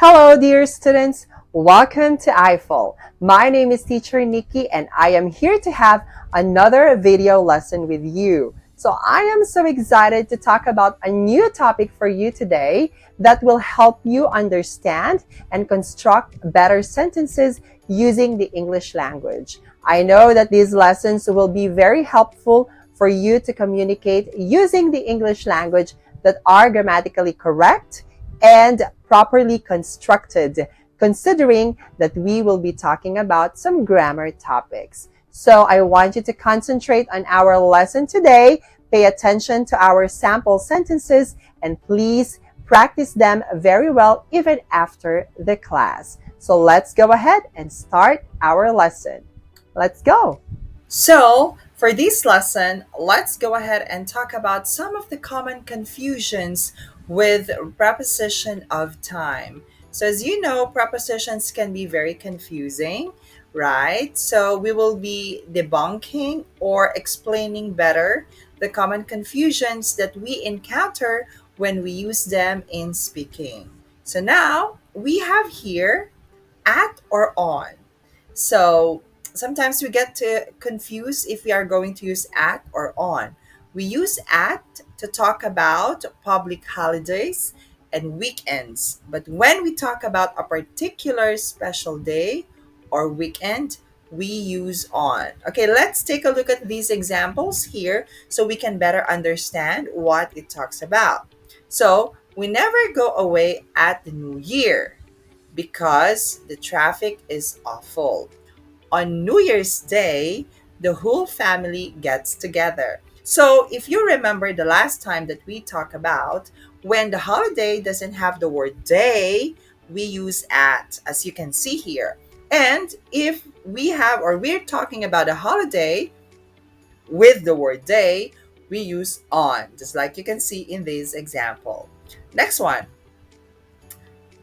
Hello, dear students. Welcome to I-Fal. My name is Teacher Nikki, and I am here to have another video lesson with you. So I am so excited to talk about a new topic for you today that will help you understand and construct better sentences using the English language. I know that these lessons will be very helpful for you to communicate using the English language that are grammatically correct and properly constructed, considering that we will be talking about some grammar topics. So I want you to concentrate on our lesson today, pay attention to our sample sentences, and please practice them very well even after the class. So let's go ahead and start our lesson. Let's go. So, for this lesson, let's go ahead and talk about some of the common confusions with preposition of time. So, as you know, prepositions can be very confusing, right? So, we will be debunking or explaining better the common confusions that we encounter when we use them in speaking. So, now we have here at or on. So sometimes we get to confuse if we are going to use at or on. We use at to talk about public holidays and weekends. But when we talk about a particular special day or weekend, we use on. Okay, let's take a look at these examples here so we can better understand what it talks about. So, we never go away at the new year because the traffic is awful. On New Year's Day, the whole family gets together. So, if you remember the last time that we talked about, when the holiday doesn't have the word day, we use at, as you can see here. And if we have or we're talking about a holiday with the word day, we use on, just like you can see in this example. Next one.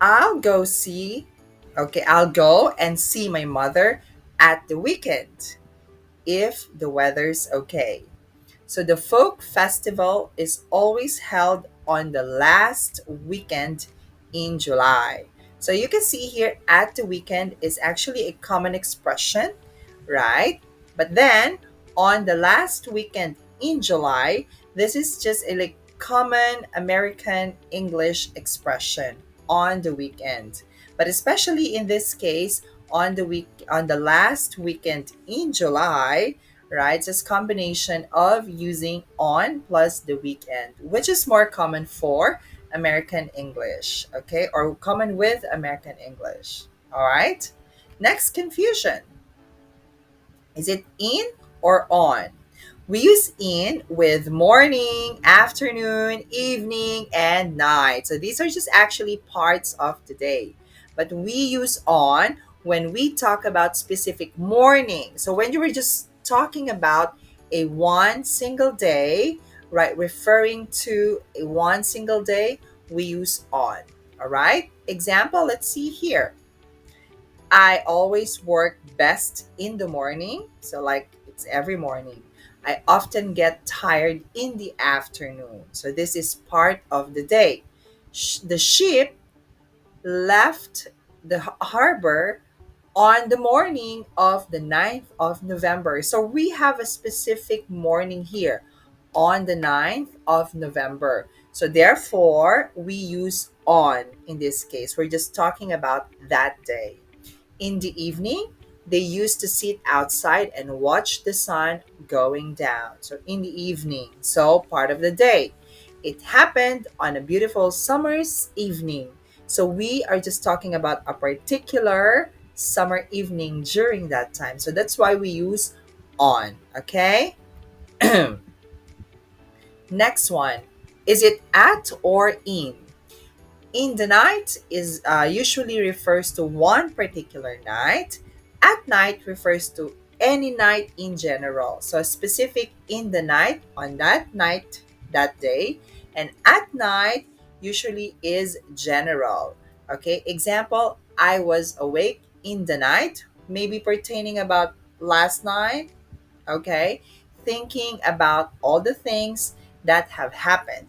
I'll go see, I'll go and see my mother at the weekend if the weather's okay. So the folk festival is always held on the last weekend in July. So you can see here at the weekend is actually a common expression, right? But then on the last weekend in July, this is just a like common American English expression on the weekend. But especially in this case, on the last weekend in July, right? It's this combination of using on plus the weekend, which is more common for American English, okay? Or common with American English. All right? Next confusion. Is it in or on? We use in with morning, afternoon, evening, and night. So these are just actually parts of the day. But we use on when we talk about specific morning. So when you were just talking about a one single day, right, referring to a one single day, we use on. All right? Example, let's see here. I always work best in the morning. So, like, it's every morning. I often get tired in the afternoon. So, this is part of the day. The ship left the harbor on the morning of the 9th of November. So, we have a specific morning here on the 9th of November. So, therefore, we use on in this case. We're just talking about that day. In the evening, they used to sit outside and watch the sun going down. So, in the evening, so part of the day. It happened on a beautiful summer's evening. So, we are just talking about a particular summer evening during that time. So, that's why we use on. Okay? Next one. Is it at or in? In the night is usually refers to one particular night. At night refers to any night in general. So specific in the night, on that night, that day. And at night usually is general. Okay, example, I was awake in the night, maybe pertaining about last night. Okay, thinking about all the things that have happened.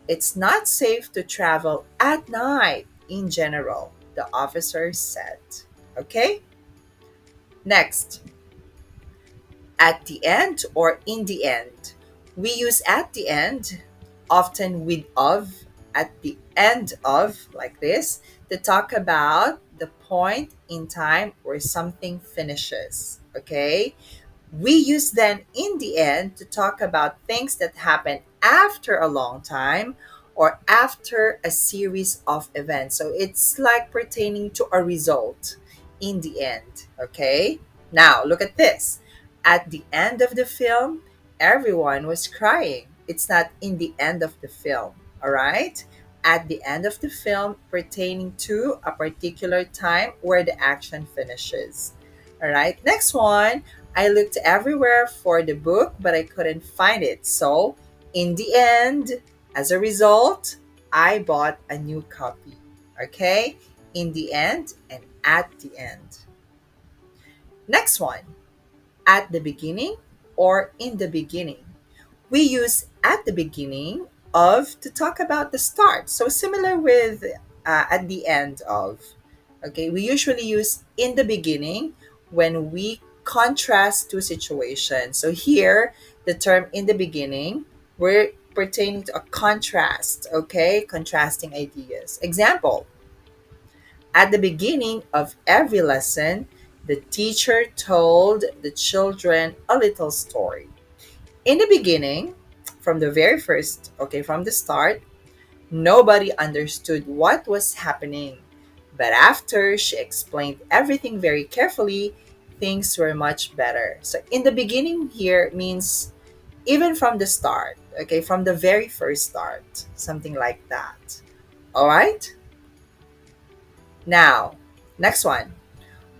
It's not safe to travel at night in general, the officer said. Okay? Next, at the end or in the end. We use at the end, often with of, at the end of, like this, to talk about the point in time where something finishes. Okay? We use then in the end to talk about things that happen after a long time or after a series of events. So it's like pertaining to a result in the end. Okay? Now, look at this. At the end of the film, everyone was crying. It's not in the end of the film. All right? At the end of the film, pertaining to a particular time where the action finishes. All right? Next one. I looked everywhere for the book, but I couldn't find it. So, in the end, as a result, I bought a new copy. Okay? In the end and at the end. Next one, at the beginning or in the beginning. We use at the beginning of to talk about the start. So, similar with at the end of. Okay, we usually use in the beginning when we contrast two situations. So here, the term in the beginning, we're pertaining to a contrast, okay? Contrasting ideas. Example, at the beginning of every lesson, the teacher told the children a little story. In the beginning, from the very first, okay, from the start, nobody understood what was happening. But after she explained everything very carefully, things were much better. So, in the beginning here means even from the start, okay, from the very first start, something like that. All right? Now, next one.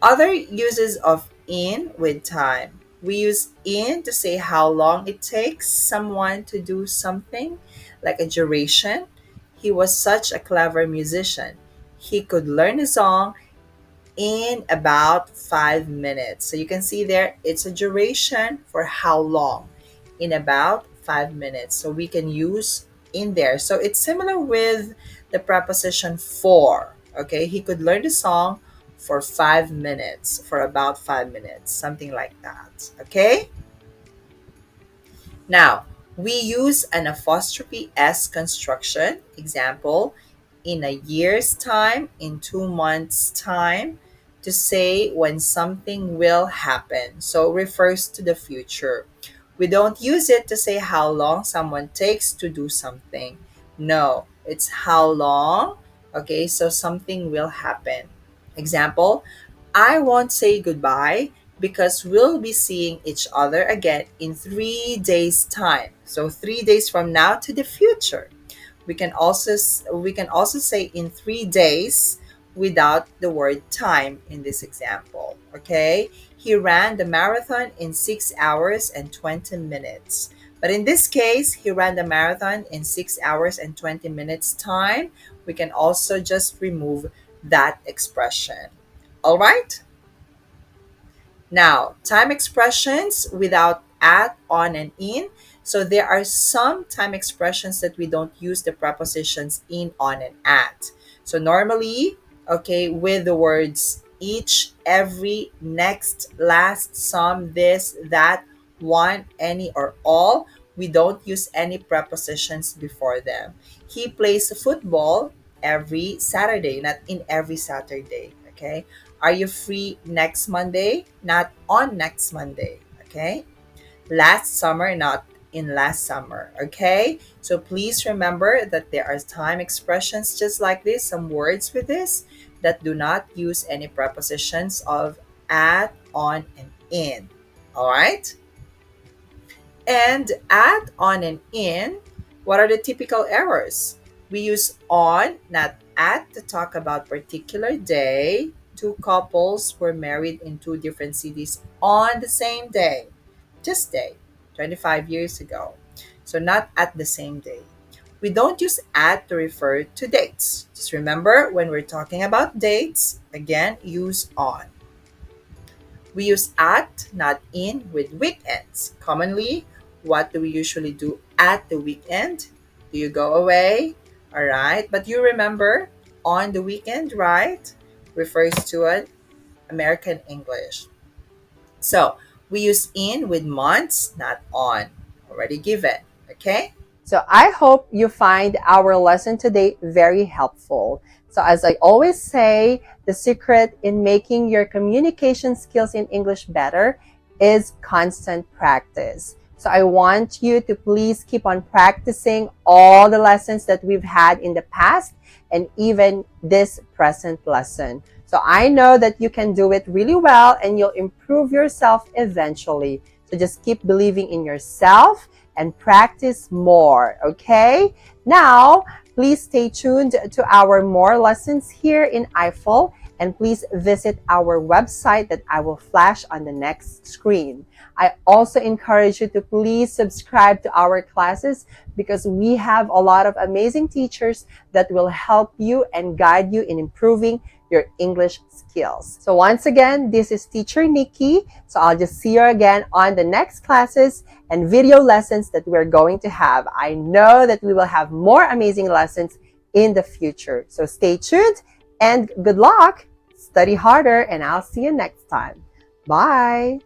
Other uses of in with time. We use in to say how long it takes someone to do something, like a duration. He was such a clever musician. He could learn a song in about 5 minutes. So you can see there, it's a duration for how long, in about 5 minutes. So we can use in there. So it's similar with the preposition for. Okay, he could learn the song for 5 minutes, for about 5 minutes, something like that. Okay. Now, we use an apostrophe S construction. Example, in a year's time, in 2 months' time, to say when something will happen. So it refers to the future. We don't use it to say how long someone takes to do something. No, it's how long, okay, so something will happen. Example, I won't say goodbye because we'll be seeing each other again in 3 days' time. So 3 days from now to the future. We can also say in 3 days without the word time in this example. Okay? He ran the marathon in 6 hours and 20 minutes. But in this case, he ran the marathon in 6 hours and 20 minutes time. We can also just remove that expression. All right? Now, time expressions without at, on, and in. So there are some time expressions that we don't use the prepositions in, on, and at. So normally, okay, with the words each, every, next, last, some, this, that, one, any, or all, we don't use any prepositions before them. He plays football every Saturday, not in every Saturday. Okay. Are you free next Monday? Not on next Monday. Okay. Last summer, not in last summer. Okay. So please remember that there are time expressions just like this, some words with this that do not use any prepositions of at, on, and in. All right. And at, on, and in, what are the typical errors? We use on, not at, to talk about particular day. Two couples were married in two different cities on the same day, just day, 25 years ago. So not at the same day. We don't use at to refer to dates. Just remember, when we're talking about dates, again, use on. We use at, not in, with weekends. Commonly, what do we usually do at the weekend? Do you go away? All right. But you remember, On the weekend, right, refers to an American English. So we use in with months, not on. Already given. Okay? So I hope you find our lesson today very helpful. So as I always say, the secret in making your communication skills in English better is constant practice. So I want you to please keep on practicing all the lessons that we've had in the past and even this present lesson. So I know that you can do it really well and you'll improve yourself eventually. So just keep believing in yourself and practice more, okay? Now, please stay tuned to our more lessons here in I-Fal, and please visit our website that I will flash on the next screen. I also encourage you to please subscribe to our classes because we have a lot of amazing teachers that will help you and guide you in improving your English skills. So once again, this is Teacher Nikki. So I'll just see you again on the next classes and video lessons that we're going to have. I know that we will have more amazing lessons in the future. So stay tuned and good luck. Study harder and I'll see you next time. Bye.